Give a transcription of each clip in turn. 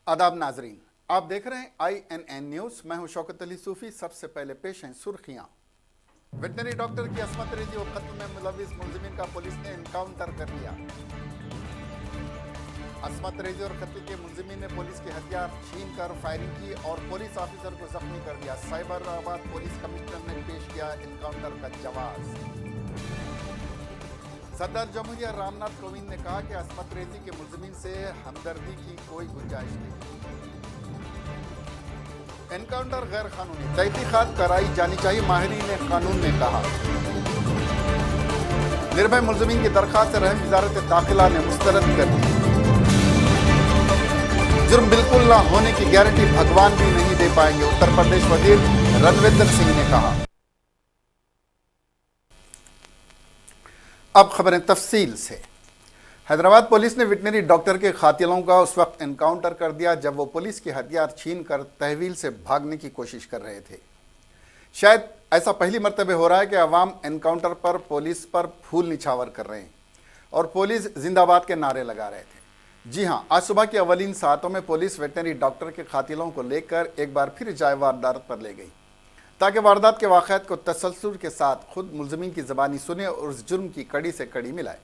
आदाब नाजरीन, आप देख रहे हैं INN न्यूज। मैं हूं शौकत अली सूफी। सबसे पहले पेश हैं सुर्खियां। वेटनरी डॉक्टर की असमत रेजी और कत्ल में मुलविस मुलजिमिन का पुलिस ने एनकाउंटर कर लिया। असमत रेजी और कत्ल के मुलजिमिन ने पुलिस के हथियार छीन कर फायरिंग की और पुलिस ऑफिसर को जख्मी कर दिया। साइबराबाद पुलिस कमिश्नर ने पेश किया एनकाउंटर का जवाब। सदर जमहूरिया रामनाथ कोविंद ने कहा कि असमत रेजी के मुलजिमिन से हमदर्दी की कोई गुंजाइश नहीं। एनकाउंटर गैर कानूनी, तहकीकात कराई जानी चाहिए, माहिरीन कानून ने कहा। निर्भय मुलजिमिन की दरखास्त रहम वजारत दाखिला ने मुस्तरद कर दी। जुर्म बिल्कुल ना होने की गारंटी भगवान भी नहीं दे पाएंगे, उत्तर प्रदेश वजीर रणविंदर सिंह ने कहा। अब खबरें तफसील से। हैदराबाद पुलिस ने वेटनरी डॉक्टर के कातिलों का उस वक्त एनकाउंटर कर दिया जब वो पुलिस के हथियार छीन कर तहवील से भागने की कोशिश कर रहे थे। शायद ऐसा पहली मर्तबा हो रहा है कि अवाम एनकाउंटर पर पुलिस पर फूल निछावर कर रहे हैं और पुलिस जिंदाबाद के नारे लगा रहे थे। जी हाँ, आज सुबह की अवलीन सातों में पुलिस वेटनरी डॉक्टर के कातिलों को लेकर एक बार फिर जाए वारदात पर ले गई ताकि वारदात के वाक़यात को तसल्सल के साथ खुद मुलजिमिन की ज़बानी सुने और उस जुर्म की कड़ी से कड़ी मिलाए।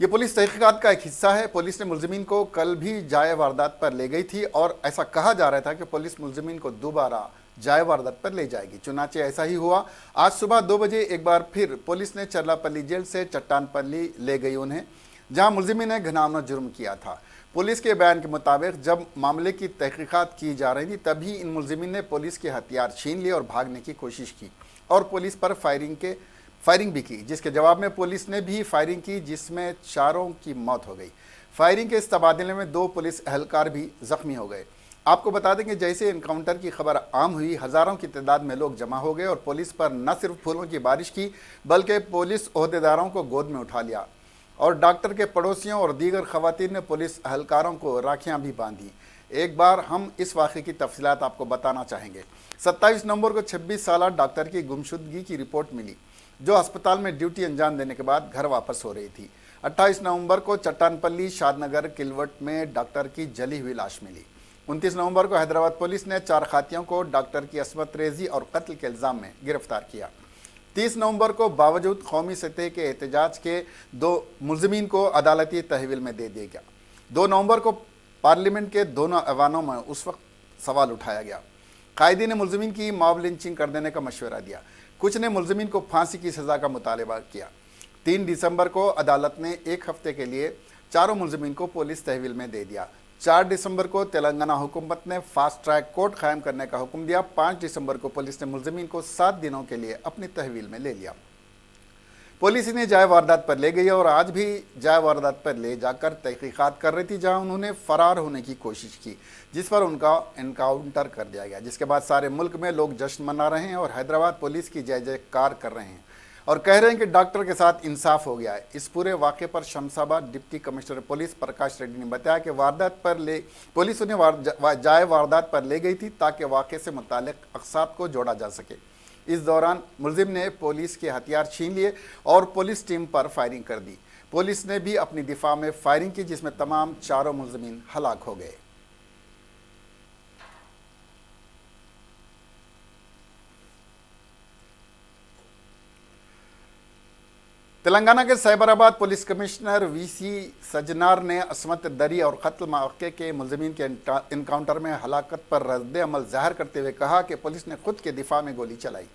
ये पुलिस तहकीकात का एक हिस्सा है। पुलिस ने मुलजिमिन को कल भी जाए वारदात पर ले गई थी और ऐसा कहा जा रहा था कि पुलिस मुलजिमिन को दोबारा जाए वारदात पर ले जाएगी। चुनाचे ऐसा ही हुआ। आज सुबह 2 बजे एक बार फिर पुलिस ने चरलापल्ली जेल से चट्टानपल्ली ले गई उन्हें, जहां मुलजिमिन ने घिनौना जुर्म किया था। पुलिस के बयान के मुताबिक जब मामले की तहकीकात की जा रही थी तभी इन मुलजिमिन ने पुलिस के हथियार छीन लिए और भागने की कोशिश की और पुलिस पर फायरिंग भी की, जिसके जवाब में पुलिस ने भी फायरिंग की, जिसमें 4 की मौत हो गई। फायरिंग के इस तबादले में 2 पुलिस एहलकार भी जख्मी हो गए। आपको बता दें कि जैसे एनकाउंटर की खबर आम हुई, हज़ारों की तादाद में लोग जमा हो गए और पुलिस पर न सिर्फ फूलों की बारिश की बल्कि पुलिस ओहदेदारों को गोद में उठा लिया और डॉक्टर के पड़ोसियों और दीगर खवातीन ने पुलिस एहलकारों को राखियां भी बांधी। एक बार हम इस वाक़े की तफसीलात आपको बताना चाहेंगे। 27 नवंबर को 26 साल डॉक्टर की गुमशुदगी की रिपोर्ट मिली, जो अस्पताल में ड्यूटी अंजाम देने के बाद घर वापस हो रही थी। 28 नवंबर को चट्टानपल्ली शादनगर किलवट में डॉक्टर की जली हुई लाश मिली। 29 नवंबर को हैदराबाद पुलिस ने 4 खातियों को डॉक्टर की असमत रेजी और कत्ल के इल्ज़ाम में गिरफ्तार किया। 30 नवंबर को बावजूद कौमी सतह के एहतजाज के 2 मुलजिमीन को अदालती तहवील में दे दिया गया। 2 नवंबर को पार्लियामेंट के दोनों ऐवानों में उस वक्त सवाल उठाया गया। कायदी ने मुलजिमीन की मॉब लिंचिंग कर देने का मशवरा दिया। कुछ ने मुलजिमीन को फांसी की सज़ा का मुतालबा किया। 3 दिसंबर को अदालत ने 1 हफ्ते के लिए 4 मुलजिमीन को पुलिस तहवील में दे दिया। 4 दिसंबर को तेलंगाना हुकूमत ने फास्ट ट्रैक कोर्ट कायम करने का हुक्म दिया। 5 दिसंबर को पुलिस ने मुलजिमीन को 7 दिनों के लिए अपनी तहवील में ले लिया। पुलिस इन्हें जाए वारदात पर ले गई और आज भी जाए वारदात पर ले जाकर तहकीकात कर रही थी, जहां उन्होंने फ़रार होने की कोशिश की, जिस पर उनका एनकाउंटर कर दिया गया, जिसके बाद सारे मुल्क में लोग जश्न मना रहे हैं और हैदराबाद पुलिस की जय जयकार कर रहे हैं और कह रहे हैं कि डॉक्टर के साथ इंसाफ हो गया है। इस पूरे वाक़े पर शमशाबाद डिप्टी कमिश्नर पुलिस प्रकाश रेड्डी ने बताया कि पुलिस उन्हें जाए वारदात पर ले गई थी ताकि वाक़े से मुताल्लिक़ अक़सात को जोड़ा जा सके। इस दौरान मुलजिम ने पुलिस के हथियार छीन लिए और पुलिस टीम पर फायरिंग कर दी। पुलिस ने भी अपनी दिफा में फायरिंग की, जिसमें तमाम 4 मुलजिमीन हलाक हो गए। तेलंगाना के Cyberabad police commissioner VC Sajjanar ने असमत दरी और कत्ल मौके के मुलजिमीन के इनकाउंटर में हलाकत पर रद्द अमल जाहिर करते हुए कहा कि पुलिस ने खुद के दिफा में गोली चलाई।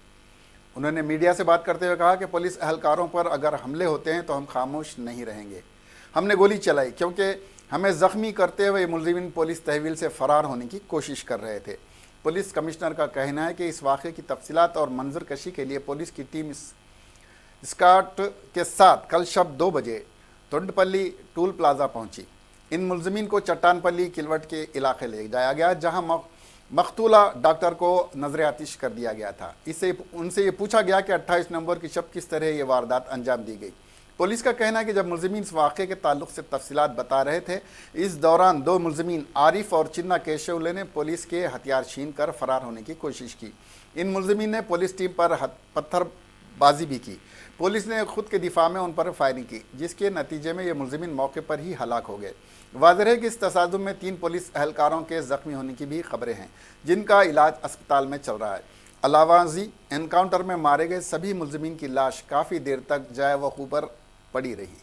उन्होंने मीडिया से बात करते हुए कहा कि पुलिस एहलकारों पर अगर हमले होते हैं तो हम खामोश नहीं रहेंगे। हमने गोली चलाई क्योंकि हमें ज़ख्मी करते हुए मुलजिमीन पुलिस तहवील से फ़रार होने की कोशिश कर रहे थे। पुलिस कमिश्नर का कहना है कि इस वाक़े की तफसीलात और मंजर कशी के लिए पुलिस की टीम स्काट के साथ कल शब 2 बजे तोंडपल्ली टूल प्लाजा पहुंची। इन मुलजिमीन को चट्टानपल्ली किलवट के इलाके ले जाया गया, जहां मकतूला डॉक्टर को नजर आतिश कर दिया गया था। उनसे ये पूछा गया कि 28 नवंबर की शब किस तरह ये वारदात अंजाम दी गई। पुलिस का कहना है कि जब मुलजिमीन इस वाक़े के ताल्लुक से तफसीलात बता रहे थे, इस दौरान 2 मुलजिमीन आरिफ और चिन्ना केशवले ने पुलिस के हथियार छीन कर फरार होने की कोशिश की। इन मुलजिमीन ने पुलिस टीम पर पत्थर बाजी भी की। पुलिस ने खुद के दिफा में उन पर फायरिंग की, जिसके नतीजे में ये मुलजिमीन मौके पर ही हलाक हो गए। वाज़ेह है कि इस तसादुम में 3 पुलिस एहलकारों के ज़ख्मी होने की भी खबरें हैं, जिनका इलाज अस्पताल में चल रहा है। अलावाजी एनकाउंटर में मारे गए सभी मुलजिमीन की लाश काफ़ी देर तक जाए वकूफ़ पर पड़ी रही।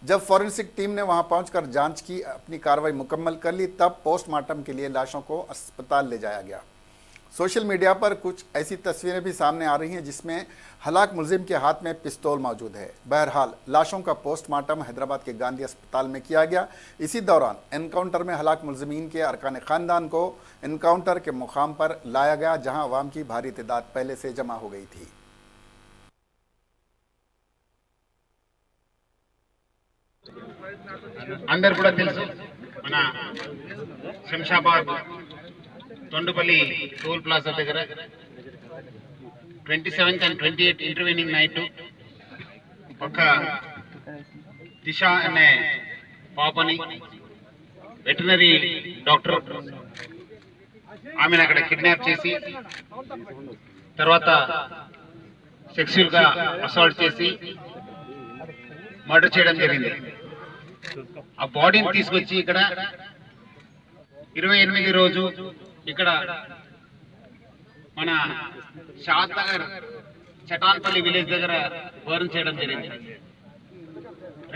जब फॉरेंसिक टीम ने वहां पहुंचकर जांच की, अपनी कार्रवाई मुकम्मल कर ली, तब पोस्टमार्टम के लिए लाशों को अस्पताल ले जाया गया। सोशल मीडिया पर कुछ ऐसी तस्वीरें भी सामने आ रही हैं जिसमें हलाक मुलजिम के हाथ में पिस्तौल मौजूद है। बहरहाल लाशों का पोस्टमार्टम हैदराबाद के गांधी अस्पताल में किया गया। इसी दौरान एनकाउंटर में हलाक मुलजिमीन के अरकान ख़ानदान को एनकाउंटर के मुकाम पर लाया गया, जहां अवाम की भारी तादाद पहले से जमा हो गई थी। అందరు కూడా తెలుసు మన శంషాబాద్ తొండుపల్లి టోల్ ప్లాజా దగ్గర 27th and 28th intervening night ఒక దిశ అనే పాపని వెటనరీ డాక్టర్ ఆమెను అక్కడ కిడ్నాప్ చేసి తర్వాత సెక్సువల్ గా అసాల్ట్ చేసి మర్డర్ చేయడం జరిగింది। ఆ బాడీని తీసుకొచ్చి ఇక్కడ 28 రోజు ఇక్కడ మన షాద్ నగర్ చటాన్పల్లి విలేజ్ దగ్గర బర్న్ చేయడం జరిగింది।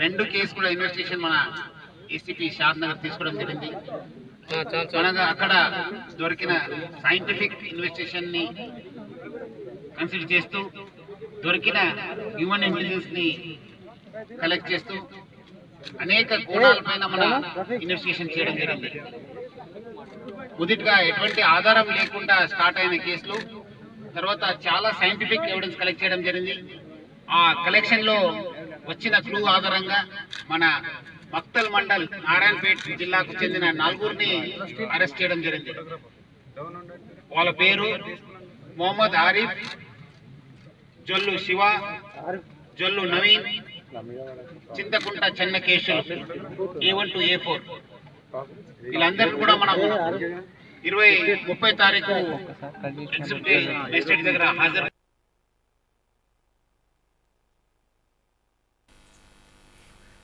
2 కేసు కూడా ఇన్వెస్టిగేషన్ మన ఏసీపీ షాద్ నగర్ తీసుకోవడం జరిగింది। మనగా అక్కడ దొరికిన సైంటిఫిక్ ఇన్వెస్టిగేషన్ ని కన్సిడర్ చేస్తూ దొరికిన హ్యూమన్ ఇంటెలిజెన్స్ ని కలెక్ట్ చేస్తూ అనేక కోణాలపైన మన ఇన్వెస్టిగేషన్ చేయడం జరిగింది। మొదటిగా ఎటువంటి ఆధారం లేకుండా స్టార్ట్ అయిన కేసులు తర్వాత చాలా సైంటిఫిక్ ఎవిడెన్స్ కలెక్ట్ చేయడం జరిగింది। ఆ కలెక్షన్ లో వచ్చిన క్లూ ఆధారంగా మన మక్తల్ మండల్ నారాయణపేట్ జిల్లాకు చెందిన 4గురిని అరెస్ట్ చేయడం జరిగింది। వాళ్ళ పేరు Mohammed Arif, జొల్లు Shiva, జొల్లు Naveen, Chintakunta Chennakesulu, A1 to A4 వీళ్ళందరినీ కూడా మనం 30 తారీఖు ఎగ్జిక్యూటివ్ మేజిస్ట్రేట్ దగ్గర హాజరు।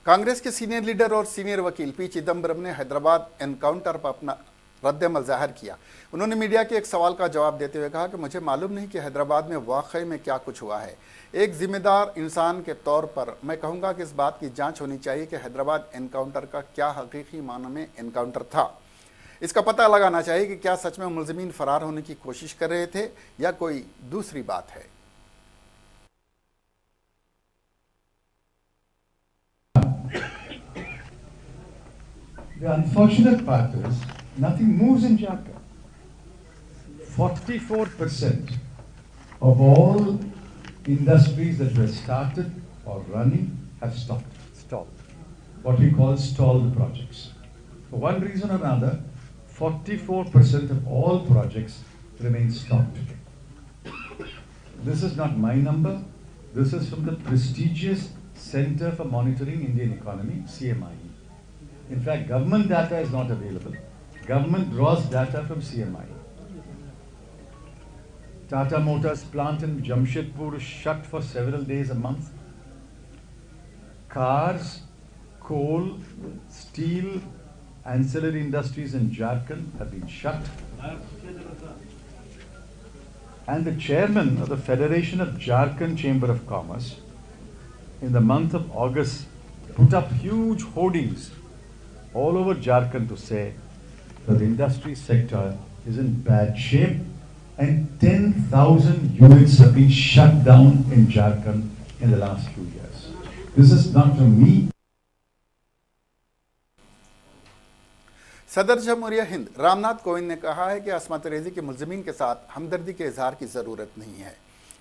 कांग्रेस के सीनियर लीडर और सीनियर वकील पी चिदम्बरम ने हैदराबाद एनकाउंटर पर अपना रद्द-ए-अमल जाहिर किया। उन्होंने मीडिया के एक सवाल का जवाब देते हुए कहा कि मुझे मालूम नहीं कि हैदराबाद में वाकई में क्या कुछ हुआ है। एक जिम्मेदार इंसान के तौर पर मैं कहूँगा कि इस बात की जांच होनी चाहिए कि हैदराबाद एनकाउंटर का क्या हकीकी मानों में एनकाउंटर था। इसका पता लगाना चाहिए कि क्या सच में मुलजिमीन फरार होने की कोशिश कर रहे थे या कोई दूसरी बात है। The unfortunate part is nothing moves in Jharkhand. 44% of all industries that were started or running have stopped. Stalled. What we call stalled projects. For one reason or another, 44% of all projects remain stopped. This is not my number. This is from the prestigious Center for Monitoring Indian Economy, CMIE. In fact, government data is not available. Government draws data from CMI. Tata Motors plant in Jamshedpur is shut for several days a month. Cars, coal, steel, ancillary industries in Jharkhand have been shut. And the chairman of the Federation of Jharkhand Chamber of Commerce in the month of August put up huge hoardings all over Jharkhand to say that the industry sector is in bad shape and 10,000 units have been shut down in Jharkhand in the last few years. This is not from me. सदर जमहूरिया हिंद रामनाथ कोविंद ने कहा है कि असमत रेजी के मुलजिमीन के साथ हमदर्दी के इजहार की ज़रूरत नहीं है।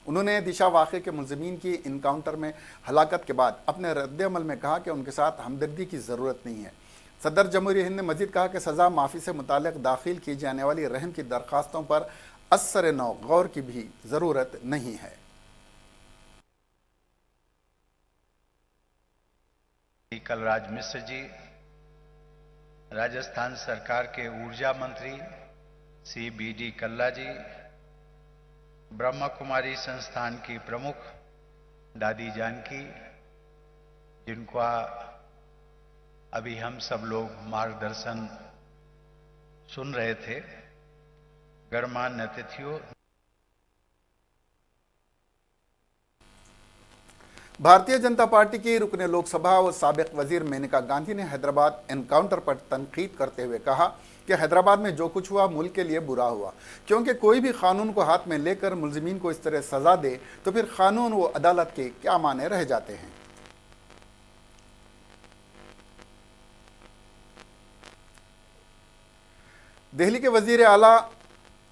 उन्होंने दिशा वाक़े के मुलजिमीन की इनकाउंटर में हलाकत के बाद अपने रद्द-ए-अमल में कहा कि उनके साथ हमदर्दी की ज़रूरत नहीं है। सदर जमहूरिया हिंद ने मजीद कहा कि सज़ा माफ़ी से मुताल्लिक़ दाखिल की जाने वाली रहम की दरख्वास्तों पर असर नौ गौर की भी ज़रूरत नहीं है। कलराज मिश्र जी, राजस्थान सरकार के ऊर्जा मंत्री श्री BD कल्ला जी, ब्रह्मा कुमारी संस्थान की प्रमुख दादी जानकी, जिनका अभी हम सब लोग मार्गदर्शन सुन रहे थे, गणमान्य अतिथियों, भारतीय जनता पार्टी की रुकने लोकसभा और साबिक वजीर मेनका गांधी ने हैदराबाद एनकाउंटर पर तनकीद करते हुए कहा कि हैदराबाद में जो कुछ हुआ मुल्क के लिए बुरा हुआ, क्योंकि कोई भी कानून को हाथ में लेकर मुलजिमीन को इस तरह सजा दे तो फिर कानून व अदालत के क्या माने रह जाते हैं। दिल्ली के वजीर आला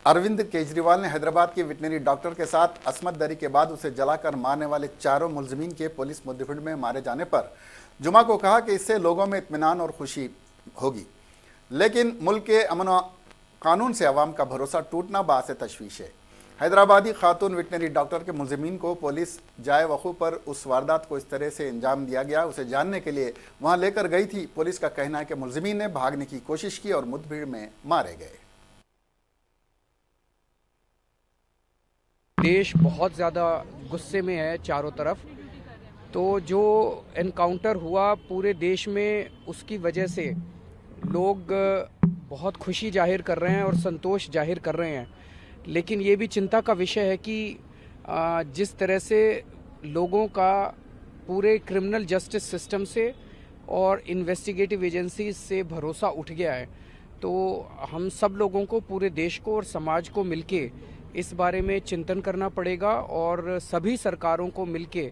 अरविंद केजरीवाल ने हैदराबाद के वेटनरी डॉक्टर के साथ असमत दरी के बाद उसे जलाकर मारने वाले चारों मुलजिमीन के पुलिस मुठभेड़ में मारे जाने पर जुमा को कहा कि इससे लोगों में इत्मीनान और खुशी होगी, लेकिन मुल्क के अमन व कानून से अवाम का भरोसा टूटना बाअस तशवीश है। हैदराबादी खातून वेटनरी डॉक्टर के मुलजिमीन को पुलिस जाए वकूफ़ पर उस वारदात को इस तरह से अंजाम दिया गया, उसे जानने के लिए वहां लेकर गई थी। पुलिस का कहना है कि मुलजिमीन ने भागने की कोशिश की और मुठभेड़ में मारे गए। देश बहुत ज़्यादा गुस्से में है चारों तरफ। तो जो एनकाउंटर हुआ पूरे देश में, उसकी वजह से लोग बहुत खुशी जाहिर कर रहे हैं और संतोष जाहिर कर रहे हैं, लेकिन ये भी चिंता का विषय है कि जिस तरह से लोगों का पूरे क्रिमिनल जस्टिस सिस्टम से और इन्वेस्टिगेटिव एजेंसीज से भरोसा उठ गया है, तो हम सब लोगों को, पूरे देश को और समाज को मिलके इस बारे में चिंतन करना पड़ेगा और सभी सरकारों को मिलके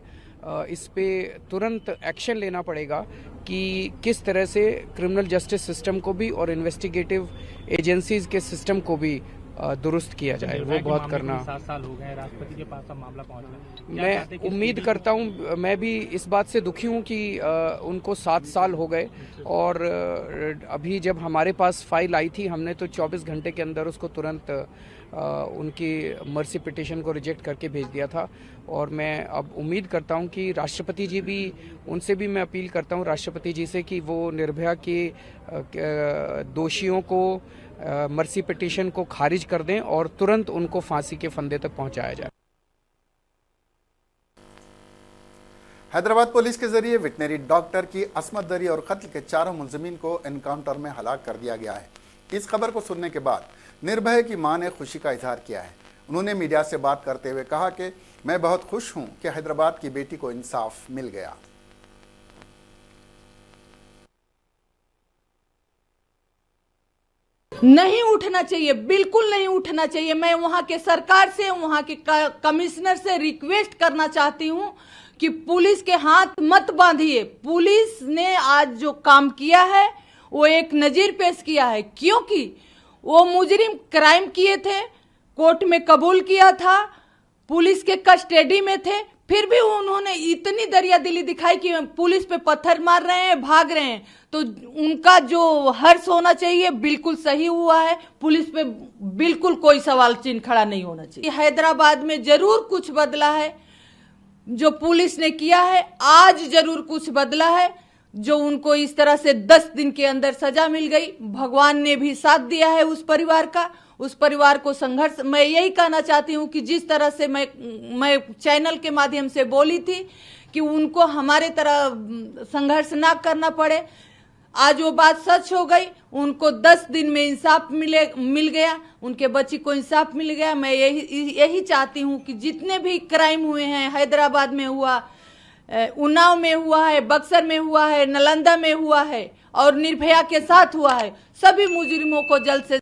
इस पे तुरंत एक्शन लेना पड़ेगा कि किस तरह से क्रिमिनल जस्टिस सिस्टम को भी और इन्वेस्टिगेटिव एजेंसीज के सिस्टम को भी दुरुस्त किया जाए। वो बहुत करना। 7 साल हो गए, राष्ट्रपति के पास अब मामला पहुंचा। मैं उम्मीद करता हूं, मैं भी इस बात से दुखी हूं कि उनको 7 साल हो गए और अभी जब हमारे पास फाइल आई थी, हमने तो 24 घंटे के अंदर उसको तुरंत उनकी मर्सी पिटिशन को रिजेक्ट करके भेज दिया था। और मैं अब उम्मीद करता हूं कि राष्ट्रपति जी भी, उनसे भी मैं अपील करता हूं राष्ट्रपति जी से कि वो निर्भया के दोषियों को मर्सी पिटीशन को खारिज कर दें और तुरंत उनको फांसी के फंदे तक पहुंचाया जाए। हैदराबाद पुलिस के जरिए वेटनरी डॉक्टर की असमत दरी और कत्ल के चारों मुलजिमीन को एनकाउंटर में हलाक कर दिया गया है। इस खबर को सुनने के बाद निर्भया की मां ने खुशी का इजहार किया है। उन्होंने मीडिया से बात करते हुए कहा कि मैं बहुत खुश हूं कि हैदराबाद की बेटी को इंसाफ मिल गया। नहीं उठना चाहिए, बिल्कुल नहीं उठना चाहिए। मैं वहां के सरकार से, वहां के कमिश्नर से रिक्वेस्ट करना चाहती हूं कि पुलिस के हाथ मत बांधिए। पुलिस ने आज जो काम किया है वो एक नजीर पेश किया है, क्योंकि वो मुजरिम क्राइम किए थे, कोर्ट में कबूल किया था, पुलिस के कस्टडी में थे, फिर भी उन्होंने इतनी दरियादिली दिखाई कि पुलिस पे पत्थर मार रहे हैं, भाग रहे हैं। तो उनका जो हर्ष होना चाहिए बिल्कुल सही हुआ है। पुलिस पे बिल्कुल कोई सवाल चिन्ह खड़ा नहीं होना चाहिए। हैदराबाद में जरूर कुछ बदला है, जो पुलिस ने किया है आज जरूर कुछ बदला है। जो उनको इस तरह से 10 दिन के अंदर सजा मिल गई, भगवान ने भी साथ दिया है उस परिवार का। उस परिवार को संघर्ष, मैं यही कहना चाहती हूं कि जिस तरह से मैं चैनल के माध्यम से बोली थी कि उनको हमारे तरह संघर्ष ना करना पड़े, आज वो बात सच हो गई। उनको 10 दिन में इंसाफ मिल गया, उनके बच्ची को इंसाफ मिल गया। मैं यही चाहती हूं कि जितने भी क्राइम हुए हैं, हैदराबाद में हुआ, उन्नाव में हुआ है, बक्सर में हुआ है, नालंदा में हुआ है और निर्भया के साथ हुआ है, सभी मुजरिमों को जल्द से।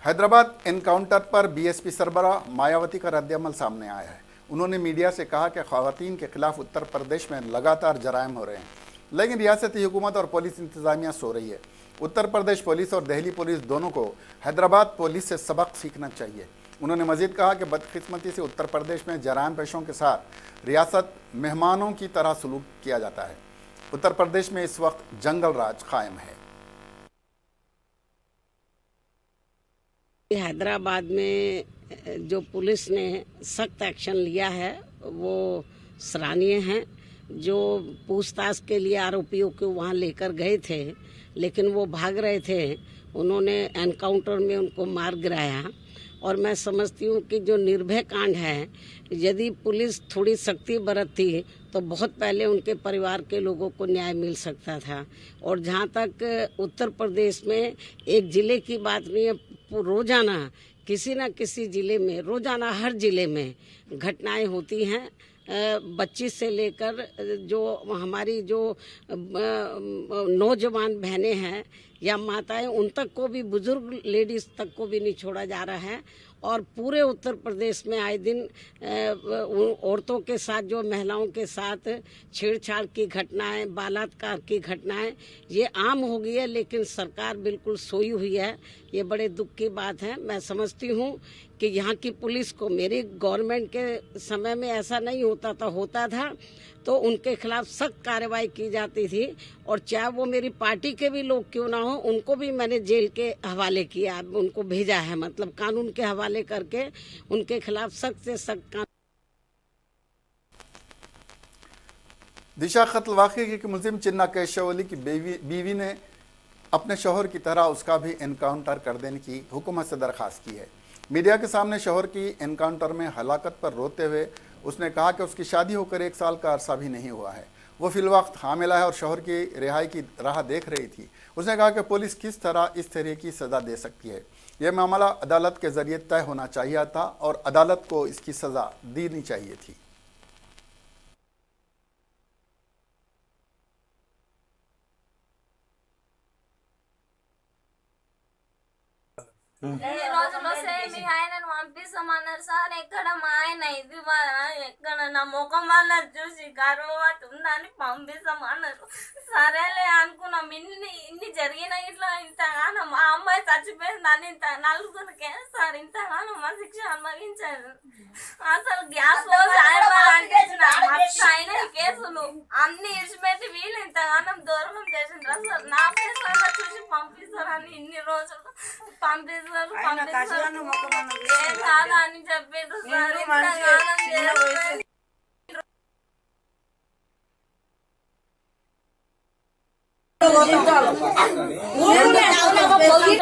हैदराबाद एनकाउंटर पर बीएसपी सरबराह मायावती का रद्द-ए-अमल सामने आया है। उन्होंने मीडिया से कहा कि खवातीन के खिलाफ उत्तर प्रदेश में लगातार जराइम हो रहे हैं, लेकिन रियासती हुकूमत और पुलिस इंतजामिया सो रही है। उत्तर प्रदेश पुलिस और दिल्ली पुलिस दोनों को हैदराबाद पुलिस से सबक सीखना चाहिए। उन्होंने मजीद कहा कि बदकिस्मती से उत्तर प्रदेश में जराइम पेशों के साथ रियासत मेहमानों की तरह सलूक किया जाता है। उत्तर प्रदेश में इस वक्त जंगल राज कायम है। हैदराबाद में जो पुलिस ने सख्त एक्शन लिया है वो सराहनीय है। जो पूछताछ के लिए आरोपियों को वहां लेकर गए थे, लेकिन वो भाग रहे थे, उन्होंने एनकाउंटर में उनको मार गिराया और मैं समझती हूँ कि जो निर्भया कांड है, यदि पुलिस थोड़ी सख्ती बरतती तो बहुत पहले उनके परिवार के लोगों को न्याय मिल सकता था। और जहाँ तक उत्तर प्रदेश में एक जिले की बात नहीं है, रोजाना किसी न किसी जिले में, रोजाना हर जिले में घटनाएं होती हैं। बच्ची से लेकर जो हमारी जो नौजवान बहनें हैं या माताएं, उन तक को भी, बुजुर्ग लेडीज तक को भी नहीं छोड़ा जा रहा है। और पूरे उत्तर प्रदेश में आए दिन औरतों के साथ, जो महिलाओं के साथ छेड़छाड़ की घटनाएं, बलात्कार की घटनाएं ये आम हो गई है। लेकिन सरकार बिल्कुल सोई हुई है। ये बड़े दुख की बात है। मैं समझती हूँ कि यहाँ की पुलिस को, मेरी गवर्नमेंट के समय में ऐसा नहीं होता था तो उनके खिलाफ सख्त कार्रवाई की जाती थी। और चाहे वो मेरी पार्टी के भी लोग क्यों ना हो, उनको भी मैंने जेल के हवाले किया, उनको भेजा है, मतलब कानून के हवाले करके उनके खिलाफ सख्त से सख्त। दिशा कत्ल वाक़े के मुलजिम चिन्ना केशवली की बीवी ने अपने शौहर की तरह उसका भी एनकाउंटर कर देने की हुकूमत से दरख्वास्त की है। मीडिया के सामने शौहर की एनकाउंटर में हलाकत पर रोते हुए उसने कहा कि उसकी शादी होकर 1 साल का अरसा भी नहीं हुआ है, वो फिलवक्त हामिला है और शौहर की रिहाई की राह देख रही थी। उसने कहा कि पुलिस किस तरह इस तरह की सज़ा दे सकती है। यह मामला अदालत के ज़रिए तय होना चाहिए था और अदालत को इसकी सज़ा देनी चाहिए थी। ఈ రోజుల్లో సేమ్ మీ ఆయనను పంపిస్తామన్నారు సార్. ఎక్కడ మా ఆయన ఇది ఎక్కడ నా ముఖం వల్ల చూసి గర్వవతి ఉందని పంపిస్తామన్నారు. సరేలే అనుకున్నాం. ఇన్ని జరిగిన ఇట్లా ఇంతగానో మా అమ్మాయి చచ్చిపోయిందని ఇంత నలుగురికి సార్ ఇంతగానో మా శిక్ష అనుభవించారు. అసలు గ్యాస్ అయిన కేసులు అన్ని ఇచ్చిపెట్టి వీళ్ళు ఇంతగానం దూరం చేసిండ్రు. అసలు నా ఫేస్ చూసి పంపిస్తారని ఇన్ని రోజులు పంపిస్తారు. ఏం కాదా అని చెప్పారు సార్.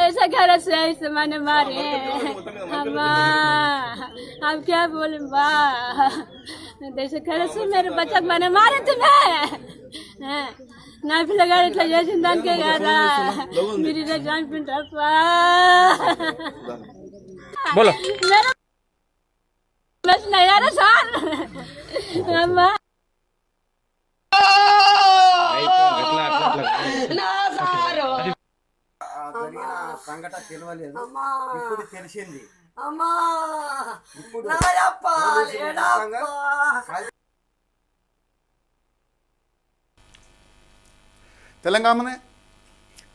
ऐसा घर से ऐसे मैंने मारे हम क्या बोले बा, जैसे घर से मेरे बच्चा मैंने मारे तुम्हें नाइफ लगा रहे जिंदान के घर मेरी जान पिंड बोलो मेरा बस नहीं आ रहा सर। సంఘట తెలియలేదు, ఇప్పుడు తెలిసింది.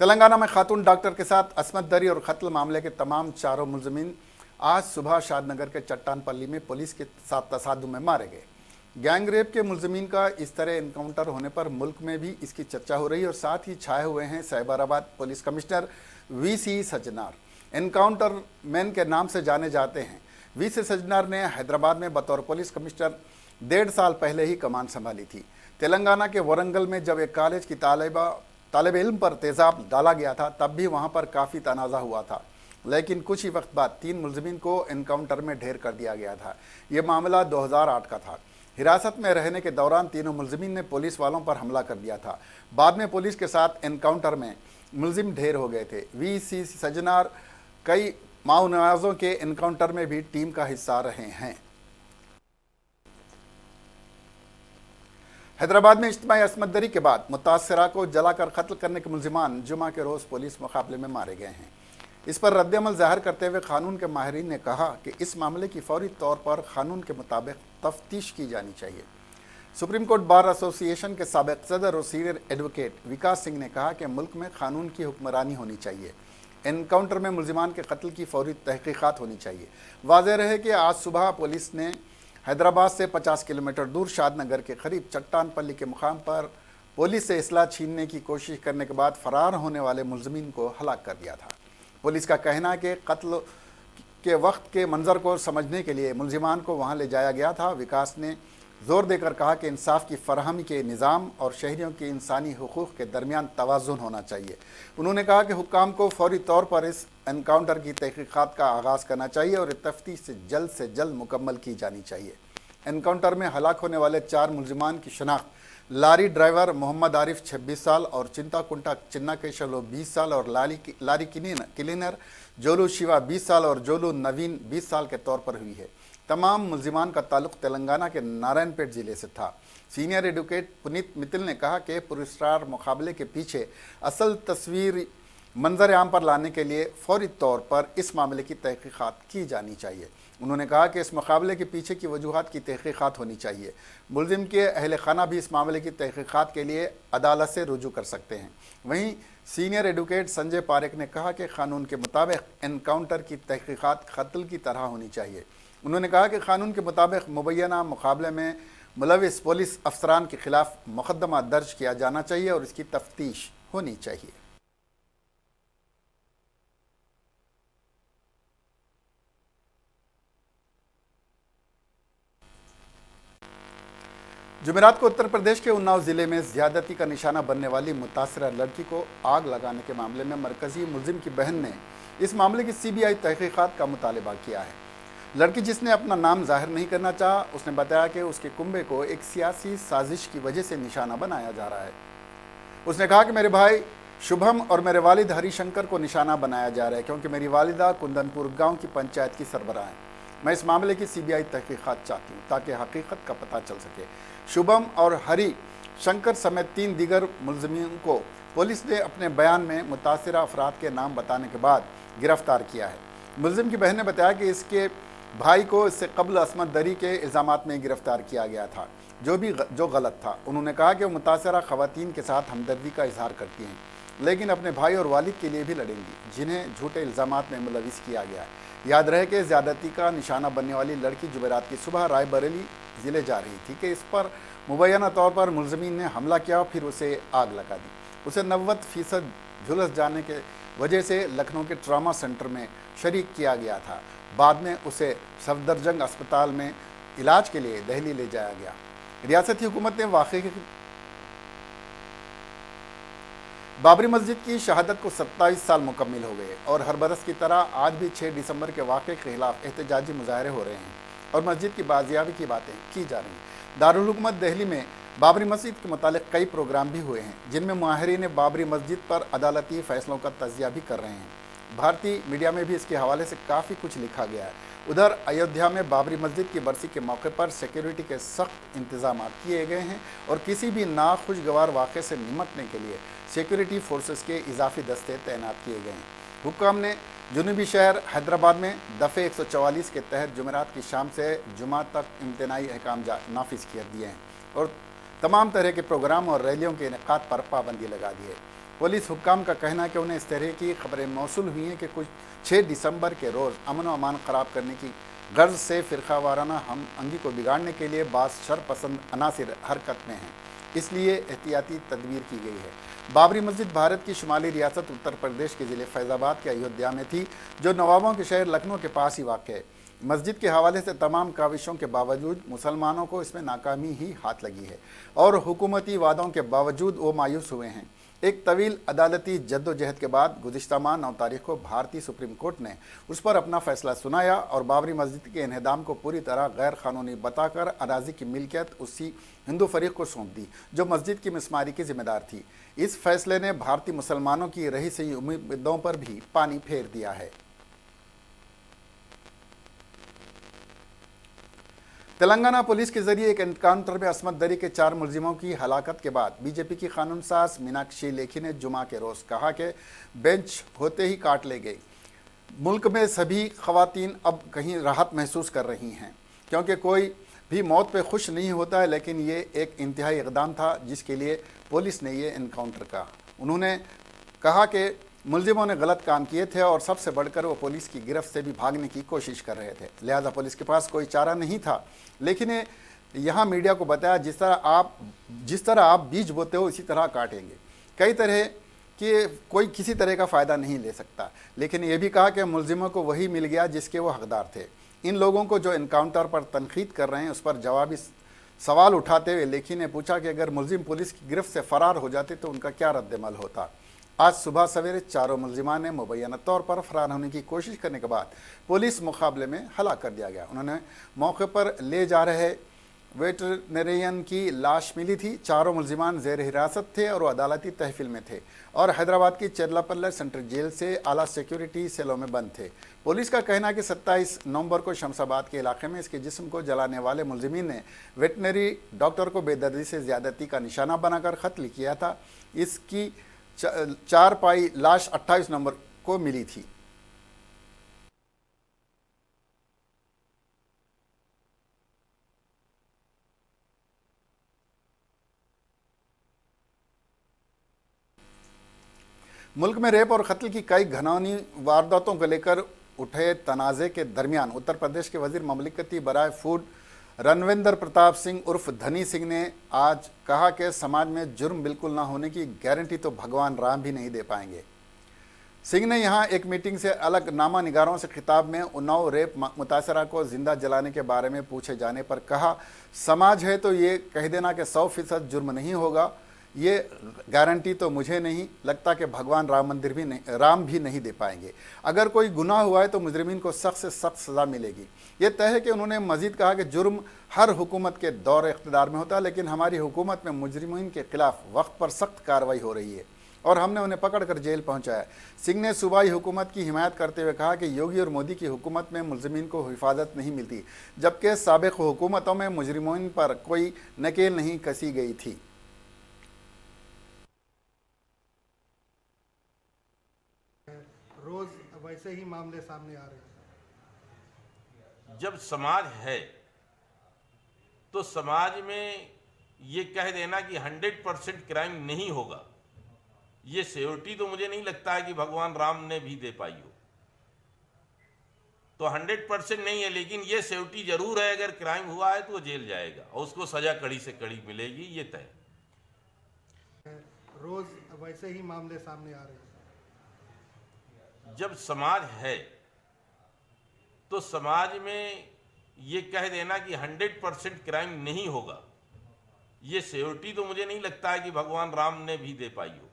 तेलंगाना में खातून डॉक्टर के साथ असमत दरी और कत्ल मामले के तमाम 4 मुलजमीन आज सुबह शादनगर के चट्टानपल्ली में पुलिस के साथ तसादुम में मारे गए। गैंग रेप के मुलजमीन का इस तरह इनकाउंटर होने पर मुल्क में भी इसकी चर्चा हो रही है और साथ ही छाए हुए हैं Cyberabad police commissioner VC Sajjanar. Encounter man के नाम से जाने जाते हैं। वीसी सज्जनार ने हैदराबाद में बतौर पुलिस कमिश्नर 1.5 साल पहले ही कमान संभाली थी। तेलंगाना के वरंगल में जब एक कॉलेज की तालिब इल्म पर तेजाब डाला गया था तब भी वहाँ पर काफ़ी तनाज़ा हुआ था, लेकिन कुछ ही वक्त बाद 3 मुलजमीन को एनकाउंटर में ढेर कर दिया गया था। ये मामला 2008 का था। हिरासत में रहने के दौरान तीनों मुलजमीन ने पुलिस वालों पर हमला कर दिया था। बाद में पुलिस के साथ एनकाउंटर में मुलजिम ढेर हो गए थे। वीसी सज्जनार कई माओनवाजों के एनकाउंटर में भी टीम का हिस्सा रहे हैं। हैदराबाद में इज्तिमाई असमत दरी के बाद मुतासरा को जलाकर कत्ल करने के मुलजिमान जुमा के रोज़ पुलिस मुकाबले में मारे गए हैं। इस पर रद्द-ए-अमल ज़ाहिर करते हुए कानून के माहिरीन ने कहा कि इस मामले की फौरी तौर पर कानून के मुताबिक तफ्तीश की जानी चाहिए। सुप्रीम कोर्ट बार एसोसिएशन के साबिक सदर और सीनियर एडवोकेट विकास सिंह ने कहा कि मुल्क में कानून की हुक्मरानी होनी चाहिए। एनकाउंटर में मुलजिमान के कत्ल की फौरी तहकीकात होनी चाहिए। वाज़ेह रहे कि आज सुबह पुलिस ने हैदराबाद से 50 किलोमीटर दूर शादनगर के करीब चट्टानपल्ली के मुकाम पर पुलिस से असला छीनने की कोशिश करने के बाद फरार होने वाले मुलजिमीन को हलाक कर दिया था। पुलिस का कहना है कि कत्ल के वक्त के मंजर को समझने के लिए मुलजिमान को वहां ले जाया गया था। विकास ने जोर देकर कहा कि इंसाफ की फराहमी के निज़ाम और शहरियों के इंसानी हुकूक़ के दरमियान तवाज़ुन होना चाहिए। उन्होंने कहा कि हुक्काम को फौरी तौर पर इस एनकाउंटर की तहक़ीक़ात का आगाज़ करना चाहिए और तफ्तीश से जल्द मुकम्मल की जानी चाहिए। एनकाउंटर में हलाक होने वाले 4 मुलजिमान की शनाख्त लारी ड्राइवर मोहम्मद आरिफ 26 साल और चिंताकुंटा चिन्ना केशलो 20 साल और लारी क्लीनर जोलू शिवा 20 साल और जोलू नवीन 20 साल के तौर पर हुई है। तमाम मुलजिमान का ताल्लुक तेलंगाना के नारायणपेट ज़िले से था। सीनियर एडवोकेट पुनीत मित्तल ने कहा कि पुरस्कार मुकाबले के पीछे असल तस्वीर मंजर आम पर लाने के लिए फौरी तौर पर इस मामले की तहक़ीक़ात की जानी चाहिए। उन्होंने कहा कि इस मुकाबले के पीछे की वजूहात की तहक़ीक़ात होनी चाहिए। मुलजिम के अहल खाना भी इस मामले की तहक़ीक़ात के लिए अदालत से रुजू कर सकते हैं। वहीं सीनियर एडवोकेट संजय पारेख ने कहा कि कानून के मुताबिक एनकाउंटर की तहक़ीक़ात कत्ल की तरह होनी चाहिए। उन्होंने कहा कि कानून के मुताबिक मुबैना मुकाबले में मुलविस पुलिस अफसरान के खिलाफ मुकदमा दर्ज किया जाना चाहिए और इसकी तफ्तीश होनी चाहिए। जुमेरात को उत्तर प्रदेश के उन्नाव ज़िले में ज़्यादती का निशाना बनने वाली मुतासरा लड़की को आग लगाने के मामले में मरकज़ी मुलजिम की बहन ने इस मामले की CBI तहक़ीक़ात का मुतालबा किया है। लड़की जिसने अपना नाम जाहिर नहीं करना चाहा, उसने बताया कि उसके कुंबे को एक सियासी साजिश की वजह से निशाना बनाया जा रहा है। उसने कहा कि मेरे भाई शुभम और मेरे वालिद हरिशंकर को निशाना बनाया जा रहा है क्योंकि मेरी वालिदा कुंदनपुर गाँव की पंचायत की सरबराह है। मैं इस मामले की CBI तहक़ीक़ात चाहती हूँ ताकि हकीकत का पता चल सके। शुभम और हरी शंकर समेत 3 दीगर मुलज़िमीन को पुलिस ने अपने बयान में मुतासिरा अफराद के नाम बताने के बाद गिरफ्तार किया है। मुलज़िम की बहन ने बताया कि इसके भाई को इससे कबल असमत दरी के इल्ज़ामात में गिरफ्तार किया गया था जो गलत था। उन्होंने कहा कि वो मुतासिरा ख़वातीन के साथ हमदर्दी का इजहार करती हैं लेकिन अपने भाई और वालिद के लिए भी लड़ेंगी जिन्हें झूठे इल्ज़ामात में मुलविस किया गया है। याद रहे कि ज़्यादती का निशाना बनने वाली लड़की जुमेरात की सुबह रायबरेली ज़िले जा रही थी कि इस पर मुबैना तौर पर मुलज़मीन ने हमला किया, फिर उसे आग लगा दी। उसे 90% झुलस जाने के वजह से लखनऊ के ट्रामा सेंटर में शरीक किया गया था। बाद में उसे सफदरजंग अस्पताल में इलाज के लिए दिल्ली ले जाया गया। रियासती हुकूमत ने वाक़े की बाबरी मस्जिद की शहादत को 27 साल मुकम्मिल हो गए और हर बरस की तरह आज भी 6 दिसंबर के वाक़े के खिलाफ एहतजाजी मुजाहरे हो रहे हैं और मस्जिद की बाजियाबी की बातें की जा रही हैं। दारुल हुकूमत दिल्ली में बाबरी मस्जिद के मुतालिक कई प्रोग्राम भी हुए हैं जिनमें माहिरीन बाबरी मस्जिद पर अदालती फ़ैसलों का तजिया भी कर रहे हैं। भारतीय मीडिया में भी इसके हवाले से काफ़ी कुछ लिखा गया है। उधर अयोध्या में बाबरी मस्जिद की बरसी के मौके पर सिक्योरिटी के सख्त इंतजाम किए गए हैं और किसी भी नाखुशगवार वाक़े से निपटने के लिए सिक्योरिटी फोर्सेस के इजाफी दस्ते तैनात किए गए हैं। हुक्काम ने जुनूबी शहर हैदराबाद में दफ़े 144 के तहत जुमेरात की शाम से जुमा तक इम्तनाई अहकाम नाफिज कर दिए हैं और तमाम तरह के प्रोग्राम और रैलियों के इनेकाद पर पाबंदी लगा दी है। पुलिस हुक्काम का कहना है कि उन्हें इस तरह की खबरें मौसूल हुई हैं कि कुछ 6 दिसंबर के रोज़ अमन व अमान ख़राब करने की गर्ज से फ़िरका वाराना हम अंगी को बिगाड़ने के लिए बाज़ शरपसंद अनासिर हरकत में हैं, इसलिए एहतियाती तदबीर की गई है। बाबरी मस्जिद भारत की शुमाली रियासत उत्तर प्रदेश के ज़िले फैज़ाबाद के अयोध्या में थी जो नवाबों के शहर लखनऊ के पास ही वाक़ है। मस्जिद के हवाले से तमाम काविशों के बावजूद मुसलमानों को इसमें नाकामी ही हाथ लगी है और हुकूमती वादों के बावजूद वो मायूस हुए हैं। एक तवील अदालती जद्दोजहद के बाद गुज़िश्ता माह 9 तारीख को भारतीय सुप्रीम कोर्ट ने उस पर अपना फैसला सुनाया और बाबरी मस्जिद के इन्हदाम को पूरी तरह गैर कानूनी बताकर अराजी की मिल्कियत उसी हिंदू फरीक को सौंप दी जो मस्जिद की मिसमारी की जिम्मेदार थी। इस फैसले ने भारतीय मुसलमानों की रही सही उम्मीदों पर भी पानी फेर दिया है। तेलंगाना पुलिस के जरिए एक एनकाउंटर में असमत दरी के 4 मुलजिमों की हलाकत के बाद बीजेपी की कानून साज मीनाक्षी लेखी ने जुमा के रोज़ कहा कि बेंच होते ही काट ले गई। मुल्क में सभी खवातीन अब कहीं राहत महसूस कर रही हैं क्योंकि कोई भी मौत पे खुश नहीं होता है, लेकिन ये एक इंतहाई इक़दाम था जिसके लिए पुलिस ने ये एनकाउंटर कहा। उन्होंने कहा कि मुलजिमों ने गलत काम किए थे और सबसे बढ़कर वो पुलिस की गिरफ्त से भी भागने की कोशिश कर रहे थे, लिहाजा पुलिस के पास कोई चारा नहीं था। लेकिन यहाँ मीडिया को बताया जिस तरह आप बीज बोते हो इसी तरह काटेंगे। कई तरह कि कोई किसी तरह का फ़ायदा नहीं ले सकता, लेकिन ये भी कहा कि मुलजिमों को वही मिल गया जिसके वो हकदार थे। इन लोगों को जो इनकाउंटर पर तनकीद कर रहे हैं उस पर जवाबी सवाल उठाते हुए लेखी ने पूछा कि अगर मुलजिम पुलिस की गिरफ्त से फरार हो जाते तो उनका क्या रद्दमल होता। आज सुबह सवेरे चारों मुलजिमान ने मुबैना तौर पर फरार होने की कोशिश करने के बाद पुलिस मुकाबले में हलाक कर दिया गया। उन्होंने मौके पर ले जा रहे वेटरनेरियन की लाश मिली थी। चारों मुलजिमान जेर हिरासत थे और अदालती तहफील में थे और हैदराबाद की चेरलापल्ले सेंट्रल जेल से आला सिक्योरिटी सेलों में बंद थे। पुलिस का कहना है कि 27 नवंबर को शमशाबाद के इलाके में इसके जिस्म को जलाने वाले मुलजिमीन ने वेटनरी डॉक्टर को बेदर्दी से ज्यादती का निशाना बनाकर कत्ल किया था। इसकी 4 पाई लाश 28 नवंबर को मिली थी। मुल्क में रेप और कत्ल की कई घिनौनी वारदातों को लेकर उठे तनाज़े के दरमियान उत्तर प्रदेश के वजीर ममलिकती बराए फूड रणविंदर प्रताप सिंह उर्फ धनी सिंह ने आज कहा कि समाज में जुर्म बिल्कुल ना होने की गारंटी तो भगवान राम भी नहीं दे पाएंगे। सिंह ने यहां एक मीटिंग से अलग नामा निगारों से खिताब में उन्नाव रेप मुतासरा को जिंदा जलाने के बारे में पूछे जाने पर कहा, समाज है तो ये कह देना कि 100% जुर्म नहीं होगा, ये गारंटी तो मुझे नहीं लगता कि भगवान राम भी नहीं दे पाएंगे। अगर कोई गुनाह हुआ है तो मुजरिमीन को सख्त से सख्त सज़ा मिलेगी। ये तय है कि उन्होंने मजीद कहा कि जुर्म हर हुकूमत के दौर इख्तिदार में होता है, लेकिन हमारी हुकूमत में मुजरिमीन के खिलाफ वक्त पर सख्त कार्रवाई हो रही है और हमने उन्हें पकड़ कर जेल पहुंचाया। सिंह ने सूबाई हुकूमत की हिमायत करते हुए कहा कि योगी और मोदी की हुकूमत में मुलजिमीन को हिफाजत नहीं मिलती, जबकि साबिक हुकूमतों में मुजरिमीन पर कोई नकेल नहीं कसी गई थी। रोज वैसे ही मामले सामने आ रहे हैं। जब समाज है तो समाज में ये कह देना कि 100% क्राइम नहीं होगा, ये सिक्योरिटी तो मुझे नहीं लगता है कि भगवान राम ने भी दे पाई हो। तो 100% नहीं है, लेकिन ये सिक्योरिटी जरूर है, अगर क्राइम हुआ है तो वो जेल जाएगा और उसको सजा कड़ी से कड़ी मिलेगी, ये तय। रोज वैसे ही मामले सामने आ रहे हैं। जब समाज है तो समाज में ये कह देना कि 100% क्राइम नहीं होगा, ये सिक्योरिटी तो मुझे नहीं लगता है कि भगवान राम ने भी दे पाई हो।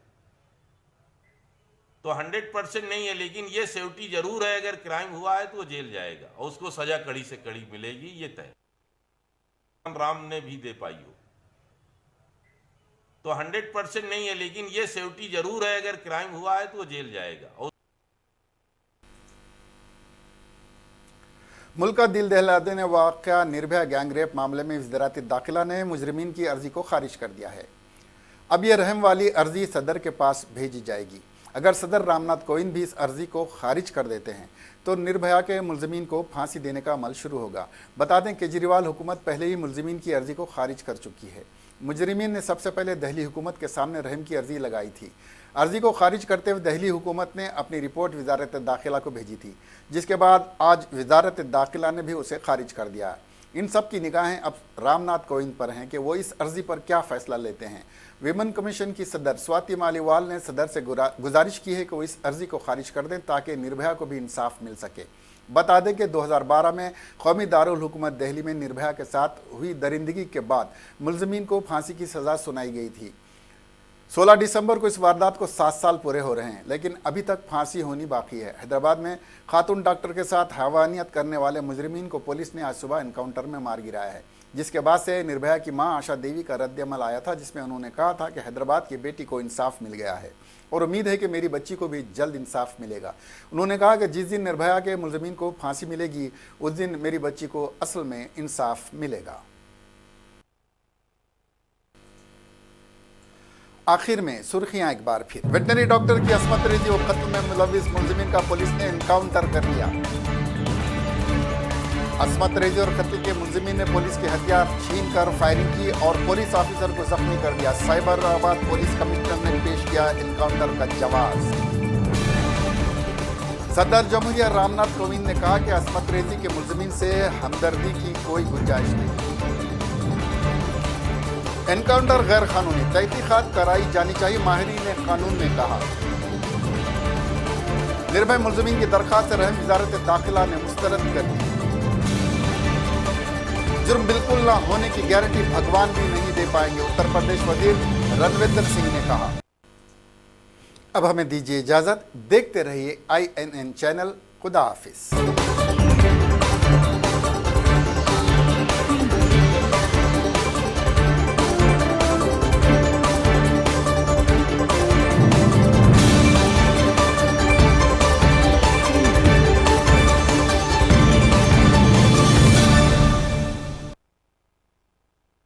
तो 100% नहीं है, लेकिन ये सिक्योरिटी जरूर है, अगर क्राइम हुआ है तो वो जेल जाएगा और उसको सजा कड़ी से कड़ी मिलेगी, ये तय। राम ने भी दे पाई हो। तो 100% नहीं है, लेकिन ये सिक्योरिटी जरूर है, अगर क्राइम हुआ है तो वो जेल जाएगा। मुल्क का दिल दहला देने वाक़या निर्भया गैंग रेप मामले में वज़ारत दाखिला ने मुजरिमीन की अर्जी को खारिज कर दिया है। अब यह रहम वाली अर्जी सदर के पास भेजी जाएगी। अगर सदर रामनाथ कोविंद भी इस अर्जी को खारिज कर देते हैं तो निर्भया के मुलजिमीन को फांसी देने का अमल शुरू होगा। बता दें केजरीवाल हुकूमत पहले ही मुलजिमीन की अर्जी को खारिज कर चुकी है। मुजरिमीन ने सबसे पहले दिल्ली हुकूमत के सामने रहम की अर्जी लगाई थी। अर्जी को खारिज करते हुए दिल्ली हुकूमत ने अपनी रिपोर्ट वज़ारत दाखिला को भेजी थी, जिसके बाद आज वज़ारत दाखिला ने भी उसे खारिज कर दिया। इन सब की निगाहें अब रामनाथ कोविंद पर हैं कि वो इस अर्जी पर क्या फ़ैसला लेते हैं। विमेन कमीशन की सदर स्वाति मालीवाल ने सदर से गुजारिश की है कि वो इस अर्जी को खारिज कर दें ताकि निर्भया को भी इंसाफ मिल सके। बता दें कि 2012 में कौमी दारुल हुकूमत दिल्ली में निर्भया के साथ हुई दरिंदगी के बाद मुलजिमीन को फांसी की सज़ा सुनाई गई थी। 16 दिसंबर को इस वारदात को 7 साल पूरे हो रहे हैं, लेकिन अभी तक फांसी होनी बाकी है। हैदराबाद में खातून डॉक्टर के साथ हैवानियत करने वाले मुजरिमीन को पुलिस ने आज सुबह एनकाउंटर में मार गिराया है, जिसके बाद से निर्भया की मां आशा देवी का रद्द-ए-अमल आया था, जिसमें उन्होंने कहा था कि हैदराबाद की बेटी को इंसाफ मिल गया है और उम्मीद है कि मेरी बच्ची को भी जल्द इंसाफ मिलेगा। उन्होंने कहा कि जिस दिन निर्भया के मुलजिमीन को फांसी मिलेगी उस दिन मेरी बच्ची को असल में इंसाफ मिलेगा। आखिर में सुर्खियां एक बार फिर। वेटनरी डॉक्टर की अस्मत रेजी और कत्ल में मुलविस मुलजिमीन का पुलिस ने एनकाउंटर कर लिया। अस्मत रेजी और कत्ल के मुलजिमीन ने पुलिस के हथियार छीन कर फायरिंग की और पुलिस ऑफिसर को जख्मी कर दिया। साइबराबाद पुलिस कमिश्नर ने पेश किया एनकाउंटर का जवाब। सदर जमहूरिया रामनाथ कोविंद ने कहा कि अस्मत रेजी के मुलजिमीन से हमदर्दी की कोई गुंजाइश नहीं। एनकाउंटर गैर कानूनी, तहकीकात कराई जानी चाहिए, माहिरीन कानून ने कहा। निर्भय मुलजिमीन की दरखास्त रहम वज़ारत दाखिला ने मुस्तरद कर दी। जुर्म बिल्कुल ना होने की गारंटी भगवान भी नहीं दे पाएंगे, उत्तर प्रदेश वजीर रणविंदर सिंह ने कहा। अब हमें दीजिए इजाजत, देखते रहिए INN चैनल। खुदा हाफिज।